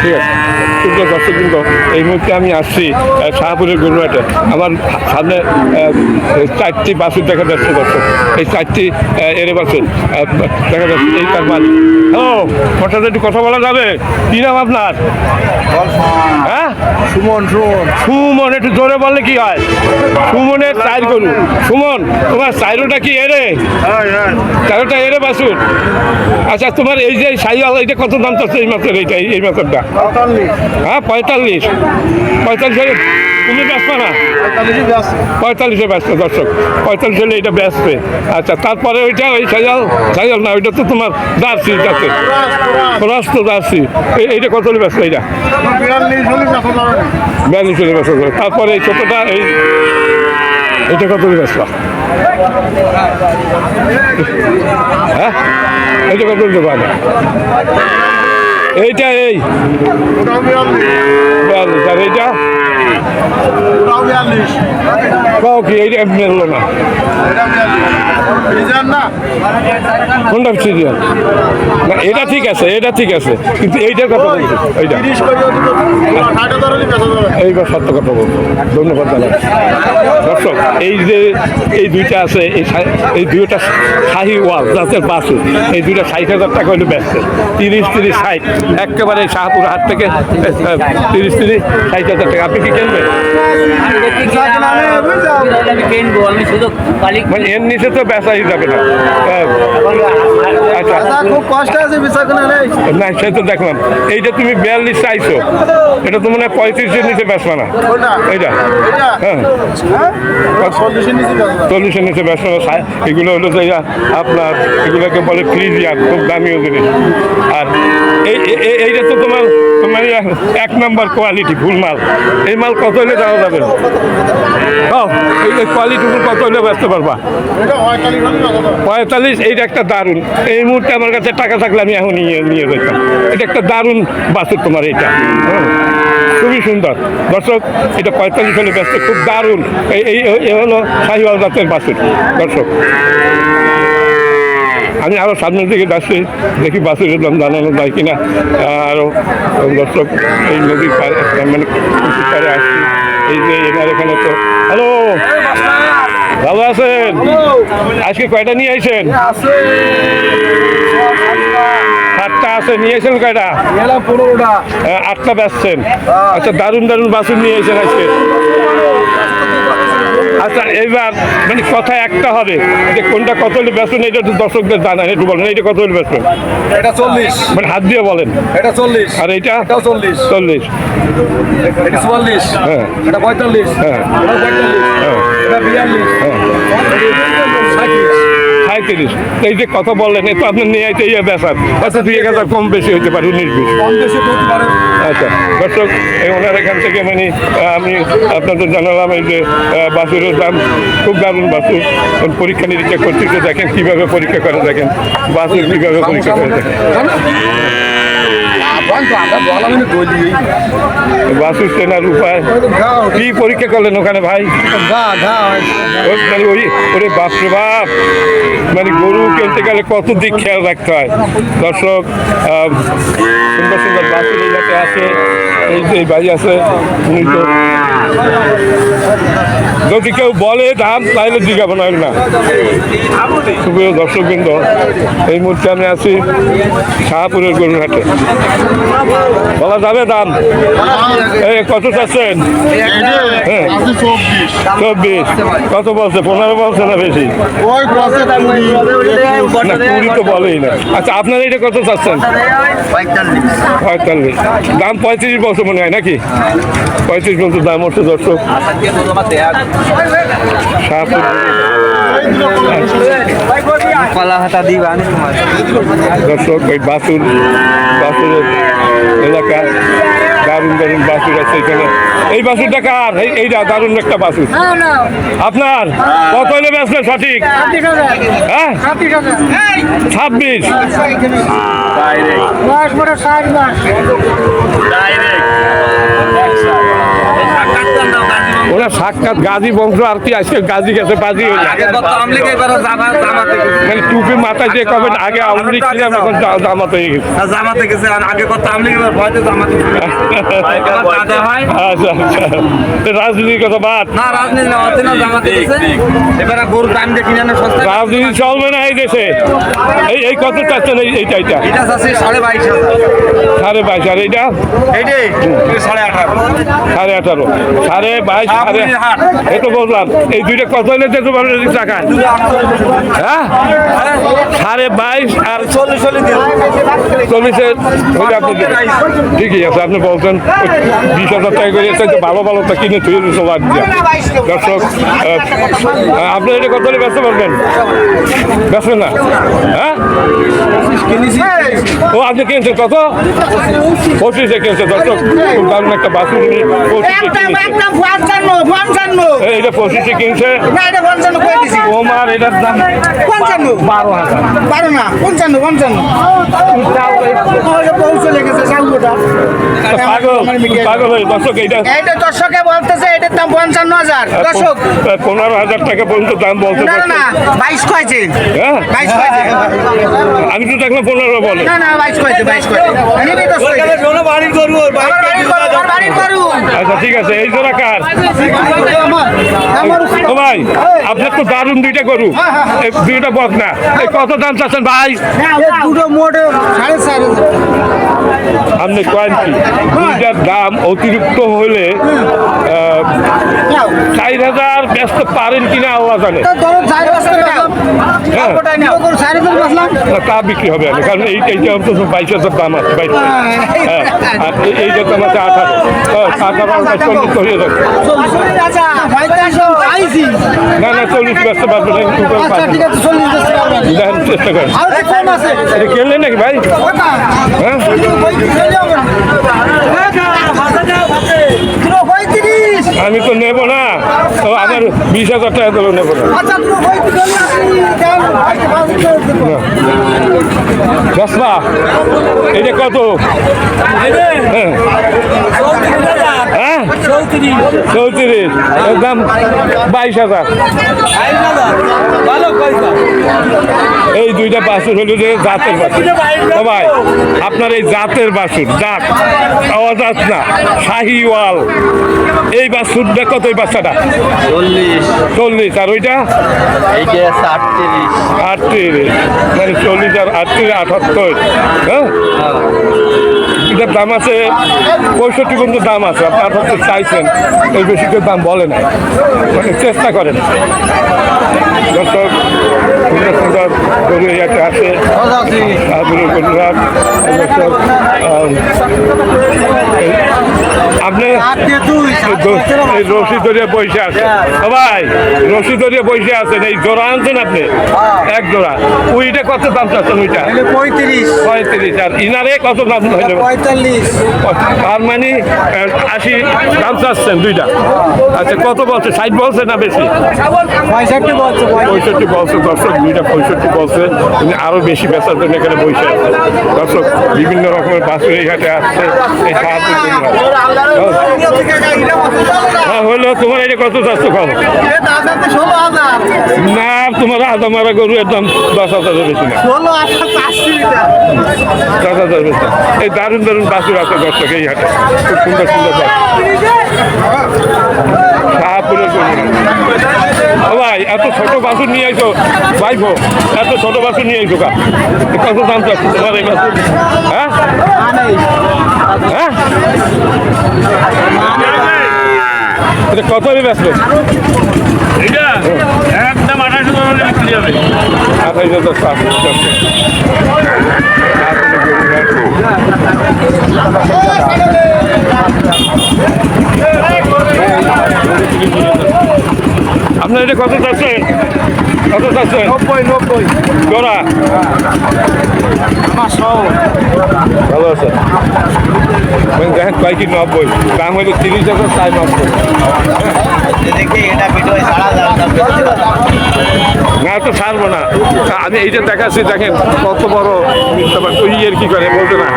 ঠিক আছে। কিন্তু দর্শক কিন্তু এই মুহূর্তে আমি আসছি শাহপুরের গরুহাটে। আমার সামনে 4টি বাছুর দেখা যাচ্ছে দর্শক। এই 4টি এরে বাছুর দেখা যাচ্ছে। এই তার মালিক। হ্যালো, হঠাৎ একটু কথা বলা যাবে? কি নাম আপনার? হ্যাঁ, সুমন। সুমন। একটু জোরে বললে কি হয়? সুমনের 4 গরু। সুমন, তোমার 4টা কি এরে? 4টা এরে বাছুর। আচ্ছা, তোমার এই যে সাইওয়াল, এটা কত দাম চাচ্ছে এই মাছের? এই মাছেরটা? হ্যাঁ, 45। 45 তুমি ব্যস্ত না? 45-এ ব্যস্ত দর্শক। 45 হলে এটা ব্যস্ত। আচ্ছা, তারপরে ওইটা ওই সাইওয়াল না, ওইটা তো তোমার জার্সি যাচ্ছে, রাস্ত জার্সি। এইটা কত হলে ব্যস্ত? এইটা 42 হলে ব্যস্ত। তারপরে এই ছোটটা এটা কত হলে ব্যস্ত? হ্যাঁ, এটা কত হলে পারে? এইটা এই 42। আর এইটা কি? এইটা মেললো না। কোনটা সিরিয়াল? না, এটা ঠিক আছে, এটা ঠিক আছে, কিন্তু এইটার কথা বলছি। এইটা এইবার সত্য কথা বলবো। ধন্যবাদ দাদা। দর্শক, এই যে এই দুইটা আছে, এই দুইটা শাহিওয়াল জাতের বাছুর। এই দুইটা 60,000 টাকা হলে ব্যস্ত। 30-60 একেবারে শাহপুর হাট থেকে 30-60,000 টাকা। আপনি কি কিনবেন? মানে এর নিচে তো বেচাই যাবে না। আচ্ছা, খুব কষ্ট আছে না, সে তো দেখলাম। এইটা তুমি 42 চাইছো, এটা তো মনে হয় 35-এর নিচে বেচবা না। এইটা হ্যাঁ, 40-এর নিচে বেচবা না। এগুলো হলো যে আপনার, এগুলোকে বলে ফ্রিজিয়ান, খুব দামিও জিনিস। আর এইটা তো তোমার মানে 1 নম্বর কোয়ালিটি ফুল মাল। এই মাল কত হলে দেওয়া যাবে? এই কোয়ালিটি কত হলে বেচতে পারবা? 45। এইটা একটা দারুণ। এই মুহূর্তে আমার কাছে টাকা থাকলে আমি এখন নিয়ে যেতাম। এটা একটা দারুণ বাছুর তোমার। এইটা খুবই সুন্দর দর্শক। এটা 45 হলে ব্যস্ত, খুব দারুণ। এই হলো শাহিওয়াল জাতের বাছুর দর্শক। আমি আরও সামনের দিকে যাচ্ছি, দেখি বাছুরের দাম জানানো যায় কিনা। আরও দর্শক, এই নদীর পাড়ে মানে পাড়ে আসছি। এই যে এখানে তো হ্যালো, ভালো আছেন? আজকে কয়টা নিয়ে আইছেন? 7টা আছে। নিয়ে এসেছেন কয়টা? 8টা বেচছেন। আচ্ছা, দারুণ বাছুর নিয়ে এসেছেন আজকে। আচ্ছা, এইবার মানে কথা একটা হবে যে কোনটা কত হলে বেচবেন, এটা একটু দর্শকদের জানান, একটু বলেন এইটা কত হলে বেচবেন? এটা 40, মানে হাত দিয়ে বলেন। এটা 40, আর এইটা 40, 40, এটা 44, হ্যাঁ, এটা 45, হ্যাঁ, এটা 45, হ্যাঁ, এটা 42, হ্যাঁ, 37। এই যে কথা বললেন, এ তো আপনার নিয়ে আইতে বেচার। আচ্ছা, 2-1000 কম বেশি হতে পারে, 19-20 কম বেশি হতে পারে। আচ্ছা দর্শক, এই ওনার এখান থেকে মানে আমি আপনাদের জানালাম এই যে বাছুরের দাম। খুব দারুণ বাছুর। পরীক্ষা নিরীক্ষা করতেছে, দেখেন কীভাবে পরীক্ষা করে, দেখেন বাছুর কীভাবে পরীক্ষা করে, দেখেন বাছুর চেনার উপায়। কি পরীক্ষা করলেন ওখানে ভাই? মানে ওরে বাপরে বাপ, মানে গরু কিনতে গেলে কত দিক খেয়াল রাখতে হয় দর্শক। সুন্দর সুন্দর বাছুর এই জায়গাতে আছে। এই যে ভাই আছে, উনি তো যদি কেউ বলে দাম তাহলে জিজ্ঞাসা নয় না। সুপ্রিয় দর্শকবৃন্দ, এই মুহূর্তে আমি আছি শাহপুরের গরুহাটে। বলা যাবে দাম? কত চাচ্ছেন? হ্যাঁ, 24। কত বলছে? 15 বলছে না বেশি? না, 20 তো বলেই না। আচ্ছা, আপনার এটা কত চাচ্ছেন? 45। দাম 35 বলছে মনে হয় নাকি? 35 বলছে দাম হচ্ছে দর্শক। দর্শক, ওই বাছুরের এলাকা দারুণ বাছুর আছে এখানে। এই বাছুরটা কার? এইটা দারুণ একটা বাছুর। আপনার কত হলে বেচবেন সঠিক? হ্যাঁ, 26। ওরা সাক্ষাৎ গাজী বংশ আর কি আজকে গাজী গেছে বাজি হয়ে আগে কত আমলিগ এবার জামাতে গেছে মানে টুপি মাথায় দিয়ে কবে আগে আওয়ামী লীগ ছিলাম এখন জামাত হয়ে গেছে জামাতে গেছে আর আগে কত আমলিগ এবার ভয়তে জামাতে এবার দাদা হয় আচ্ছা আচ্ছা রাজনীতির কথা বাদ না রাজনীতি না হচ্ছে না জামাতে গেছে এবার গরু দাম দিয়ে কিনে আনে সস্তা রাজনীতি চলবে না এই দেশে এই কত চাচ্ছেন এইটা এটা আছে 22,500 সাড়ে বাইশ আর এইটা এইটাই 18.5 সাড়ে 18 সাড়ে বাইশ সাড়ে এই তো বললাম এই দুইটা কত হলে যেতে পারবে টাকা হ্যাঁ সাড়ে বাইশ আর 40 চল্লিশের হলে আপনি দেবেন। ঠিকই আছে আপনি বলছেন 20,000 টাকা করে এসে ভালো ভালো তা কিনে তুই লাগ দিয়া দর্শক আপনি এটা কত হলে ব্যস্ত পারবেন ব্যস্ত না হ্যাঁ ও আপনি কিনছেন কত 25-এ কিনছে দর্শক খুব দারুণ একটা বাসুর 25-এ এইটা 25-এ কিনছে ওমার এটার দাম 12,000 পাগল হয়ে দর্শক এইটা দর্শকে বলতেছে এটার দাম 55,000 দর্শক 15,000 টাকা পর্যন্ত দাম বলতে না পারছে না 22 কয়েছে হ্যাঁ 22 কয়েছে আমি তো দেখলাম 15 বলে না না 22 কয়েছে 22 কয়েছে আমি তো বাড়ির গরু বাড়ির করু আচ্ছা ঠিক আছে এই জোড়া কার ও ভাই আপনার তো দারুণ দুইটা গরু এই দুইটা বক না এই কত দাম চাচ্ছেন ভাই দুটো মোট 4.5 আপনি কয়েন কি দুইটার দাম অতিরিক্ত হলে 4,000 ব্যস্ত পারেন কিনা আল্লাহ জানে হ্যাঁ না, তা বিক্রি হবে না কারণ এইটা অন্তত 22,000 দাম আছে 22,000 হ্যাঁ আর এইটা দাম আছে 18 40 হয়ে যাবে না না 40 ব্যস্ত পারবেন না দেখেন চেষ্টা করেন এটা কিনলেন নাকি ভাই হ্যাঁ আমি তো নেব না তো আমার 20,000 টাকা দেবো নেবো না দশবা এটা কত হ্যাঁ হ্যাঁ 34 এর দাম 22,000 এই দুইটা বাছুর হলো যে জাতের বাছুর সবাই আপনার এই জাতের বাছুর জাত আওয়াজ না শাহিওয়াল এই বাছুরটা কত এই বাচ্চাটা 40 আর ওইটা 38 মানে 40 আর 38 হ্যাঁ এটার দাম আছে 65 পর্যন্ত দাম আছে আপনি 78 চাইছেন এই বেশি করে দাম বলে না মানে চেষ্টা করেন দর্শক সুন্দর সুন্দর গরু ইয়াতে আছে গরুরাট দর্শক আপনি এই রশি ধরিয়ে বসে আছেন ভাই রশি ধরিয়ে বসে আছেন এই জোড়া আনছেন আপনি এক জোড়া ওইটা কত দাম চাচ্ছেন ওইটা 35 আর ইনারে কত দাম হইল 45 তার মানে 80 দাম চাচ্ছেন দুইটা আচ্ছা কত বলছে 60 বলছে না বেশি 65 বলছে দর্শক দুইটা 65 বলছে উনি আরো বেশি বেচার জন্য এখানে বসে আছে দর্শক বিভিন্ন রকমের বাছুর এই হাটে আসছে এই সাহায্যের জন্য হ্যাঁ হলো তোমার এটা কত চাচ্ছ কম না তোমার আধা মারা গরু একদম 10,000 বেশি না 10,000 বেশি এই দারুণ দারুণ বাছুর আছে দর্শক এই হাটে খুব সুন্দর সুন্দর শাহপুরের গরু ভাই এত ছোট বাছুর নিয়ে আইছো ভাইবো এত ছোট বাছুর নিয়ে আইছো কা কত দাম চাচ্ছ তোমার এই বাছুর হ্যাঁ হ্যাঁ এটা কত হবে ব্যস্ত এটা একদম 28,000 বিক্রি হবে 28,000 আপনার এটা কত চাচ্ছেন কত চাচ্ছেন 90 জোড়া ভালো আছে দেখেন কয় কি 90 দাম হইলে 30,000 চাই 90 না তো ছাড়বো না আমি এইটা দেখাচ্ছি দেখেন কত বড় ওই কি করে বলতে না